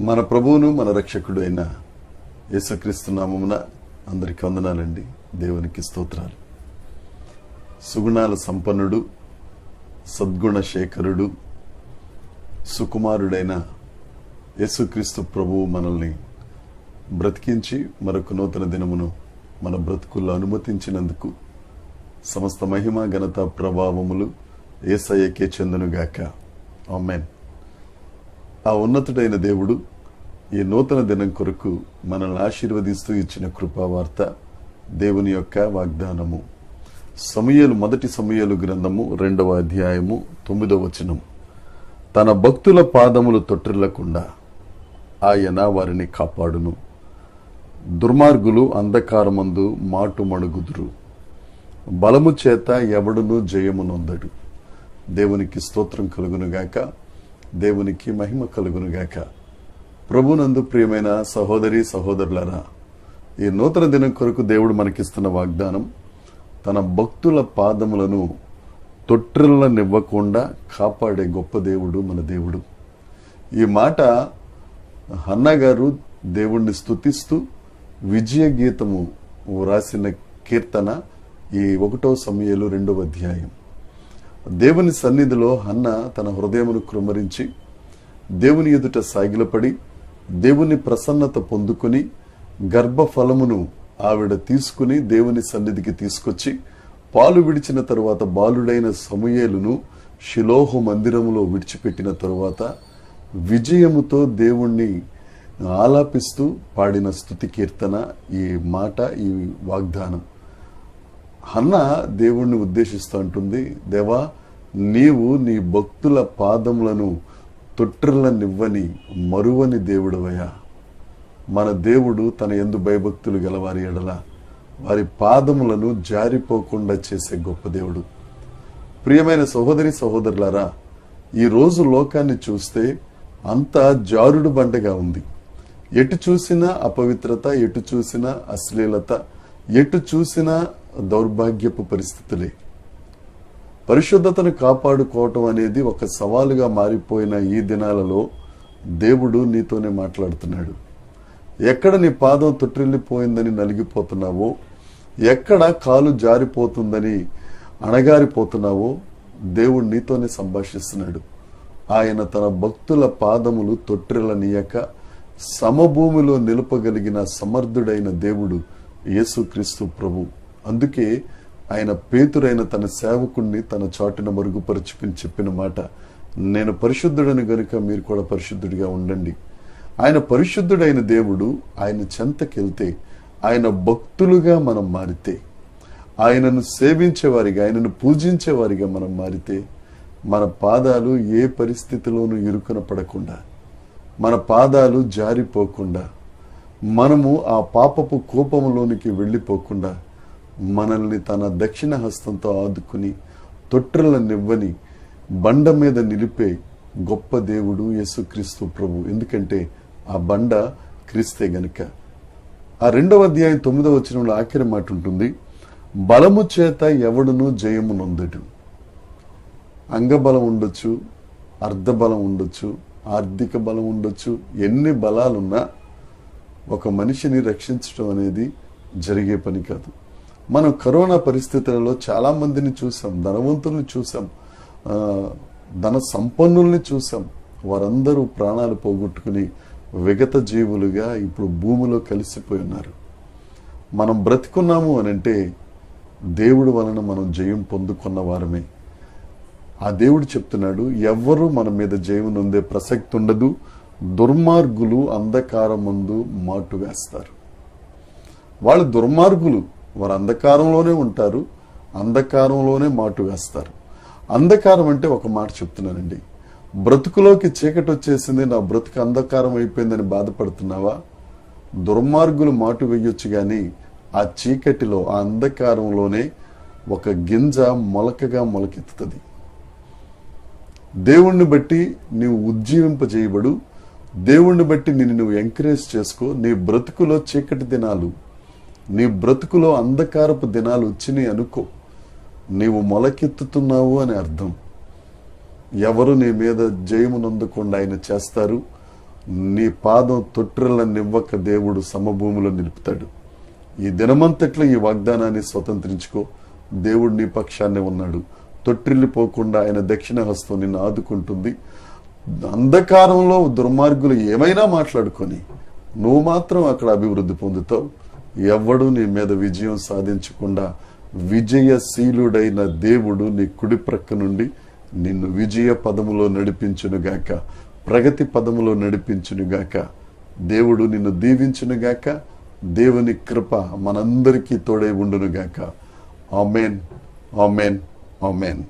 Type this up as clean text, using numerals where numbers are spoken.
మన ప్రభువును మన రక్షకుడు అయిన యేసుక్రీస్తు నామమున అందరికి వందనాలండి. దేవునికి స్తోత్రాలు. సుగుణాల సంపన్నుడు, సద్గుణ శేఖరుడు, సుకుమారుడైన యేసుక్రీస్తు ప్రభువు మనల్ని బ్రతికించి మరొక నూతన దినమును మన బ్రతుకుల్లో అనుమతించినందుకు సమస్త మహిమ ఘనత ప్రభావములు యేసయ్యకే చెందునుగాక. ఆమేన్. ఆ ఉన్నతుడైన దేవుడు ఈ నూతన దినం కొరకు మనల్ని ఆశీర్వదిస్తూ ఇచ్చిన కృపావార్త దేవుని యొక్క వాగ్దానము. మొదటి సమూయేలు గ్రంథము 2వ అధ్యాయము 9వ వచనం. తన భక్తుల పాదములు తొట్టిల్లకుండా ఆయన వారిని కాపాడును. దుర్మార్గులు అంధకారమందు మాటు మణుగుదురు. బలము చేత ఎవడును జయము నొందడు. దేవునికి స్తోత్రం కలుగునుగాక. దేవునికి మహిమ కలుగునుగాక. ప్రభునందు ప్రియమైన సహోదరి సహోదరులారా, ఈ నూతన దినం కొరకు దేవుడు మనకిస్తున్న వాగ్దానం, తన భక్తుల పాదములను తొట్టిల్లనివ్వకుండా కాపాడే గొప్ప దేవుడు మన దేవుడు. ఈ మాట హన్నా గారు దేవుణ్ణి స్తుతిస్తూ విజయ గీతము రాసిన కీర్తన ఈ 1వ సమూయేలు 2వ అధ్యాయం. దేవుని సన్నిధిలో హన్న తన హృదయమును కృమ్మరించి దేవుని ఎదుట సాగిలపడి దేవుని ప్రసన్నత పొందుకుని గర్భఫలమును ఆవిడ తీసుకుని దేవుని సన్నిధికి తీసుకొచ్చి పాలు విడిచిన తరువాత బాలుడైన సమూయేలును షిలోహు మందిరములో విడిచిపెట్టిన తరువాత విజయముతో దేవుణ్ణి ఆలాపిస్తూ పాడిన స్తుతి కీర్తన ఈ మాట, ఈ వాగ్దానం. హన్న దేవుణ్ణి ఉద్దేశిస్తూ అంటుంది, దేవా, నీవు నీ భక్తుల పాదములను తొట్టిల్లనివ్వని మరువని దేవుడవయ్యా. మన దేవుడు తన యందు భయభక్తులు గలవారి ఎడల వారి పాదములను జారిపోకుండా చేసే గొప్ప దేవుడు. ప్రియమైన సహోదరి సహోదరులారా, ఈ రోజు లోకాన్ని చూస్తే అంతా జారుడు బండగా ఉంది. ఎటు చూసినా అపవిత్రత, ఎటు చూసినా అశ్లీలత, ఎటు చూసినా దౌర్భాగ్యపు పరిస్థితులే. పరిశుద్ధతను కాపాడుకోవటం అనేది ఒక సవాలుగా మారిపోయిన ఈ దినాలలో దేవుడు నీతోనే మాట్లాడుతున్నాడు. ఎక్కడ నీ పాదం తొట్టిల్లిపోయిందని నలిగిపోతున్నావో, ఎక్కడ కాలు జారిపోతుందని అణగారిపోతున్నావో, దేవుడు నీతోనే సంభాషిస్తున్నాడు. ఆయన తన భక్తుల పాదములు తొట్టిల్లనీయక సమభూమిలో నిలుపగలిగిన సమర్థుడైన దేవుడు యేసుక్రీస్తు ప్రభు. అందుకే ఆయన పేతురైన తన సేవకుణ్ణి తన చాటున మరుగుపరుచుకుని చెప్పిన మాట, నేను పరిశుద్ధుడని గనుక మీరు కూడా పరిశుద్ధుడిగా ఉండండి. ఆయన పరిశుద్ధుడైన దేవుడు. ఆయన చెంతకెళ్తే, ఆయన భక్తులుగా మనం మారితే, ఆయనను సేవించేవారిగా, ఆయనను పూజించేవారిగా మనం మారితే, మన పాదాలు ఏ పరిస్థితిలోనూ ఇరుకున పడకుండా, మన పాదాలు జారిపోకుండా, మనము ఆ పాపపు కోపంలోనికి వెళ్ళిపోకుండా, మనల్ని తన దక్షిణ హస్తంతో ఆదుకుని తొట్టిల్లనివ్వని బండ మీద నిలిపే గొప్ప దేవుడు యేసుక్రీస్తు ప్రభు. ఎందుకంటే ఆ బండ క్రీస్తే గనుక. ఆ 2వ అధ్యాయం 9వ వచనంలో ఆఖరి మాట ఉంటుంది, బలము చేత ఎవడును జయము నొందడు. అంగబలం ఉండొచ్చు, అర్ధబలం ఉండొచ్చు, ఆర్థిక బలం ఉండొచ్చు, ఎన్ని బలాలున్నా ఒక మనిషిని రక్షించడం అనేది జరిగే పని కాదు. మనం కరోనా పరిస్థితులలో చాలా మందిని చూసాం, ధనవంతుల్ని చూసాం, ధన సంపన్నుల్ని చూసాం. వారందరూ ప్రాణాలు పోగొట్టుకుని విగత జీవులుగా ఇప్పుడు భూమిలో కలిసిపోయి ఉన్నారు. మనం బ్రతికున్నాము అనంటే దేవుడి వలన మనం జయం పొందుకున్న వారమే. ఆ దేవుడు చెప్తున్నాడు, ఎవ్వరూ మన మీద జయం నొందే ప్రసక్తి ఉండదు. దుర్మార్గులు అంధకారం ముందు మాటు వేస్తారు. వాళ్ళు దుర్మార్గులు, వారు అంధకారంలోనే ఉంటారు, అంధకారంలోనే మాటు వేస్తారు. అంధకారం అంటే ఒక మాట చెప్తున్నానండి, బ్రతుకులోకి చీకటి వచ్చేసింది, నా బ్రతుకు అంధకారం అయిపోయిందని బాధపడుతున్నావా? దుర్మార్గులు మాటు వేయొచ్చు కానీ ఆ చీకటిలో, ఆ అంధకారంలోనే ఒక గింజ మొలకగా మొలకెత్తుతుంది. దేవుణ్ణి బట్టి నీవు ఉజ్జీవింపజేయబడు. దేవుణ్ణి బట్టి నిన్ను నువ్వు ఎంకరేజ్ చేసుకో. నీ బ్రతుకులో చీకటి దినాలు, నీ బ్రతుకులో అంధకారపు దినాలు వచ్చినాయి అనుకో. నీవు మొలకెత్తుతున్నావు అని అర్థం. ఎవరు నీ మీద జయమునందకుండా ఆయన చేస్తారు. నీ పాదం తొట్టిల్లనివ్వక దేవుడు సమభూమిలో నిలుపుతాడు. ఈ దినమంతట్లో ఈ వాగ్దానాన్ని స్వతంత్రించుకో. దేవుడు నీ పక్షాన్నే ఉన్నాడు. తొట్టిల్లిపోకుండా ఆయన దక్షిణ హస్తం నిన్ను ఆదుకుంటుంది. అంధకారంలో దుర్మార్గులు ఏమైనా మాట్లాడుకొని నువ్వు మాత్రం అక్కడ అభివృద్ధి పొందుతావు. ఎవ్వడు నీ మీద విజయం సాధించకుండా విజయశీలుడైన దేవుడు నీ కుడి ప్రక్క నుండి నిన్ను విజయ పదములో నడిపించునుగాక, ప్రగతి పదములో నడిపించునుగాక. దేవుడు నిన్ను దీవించునుగాక. దేవుని కృప మనందరికీ తోడై ఉండునుగాక. ఆమేన్, ఆమేన్, ఆమేన్.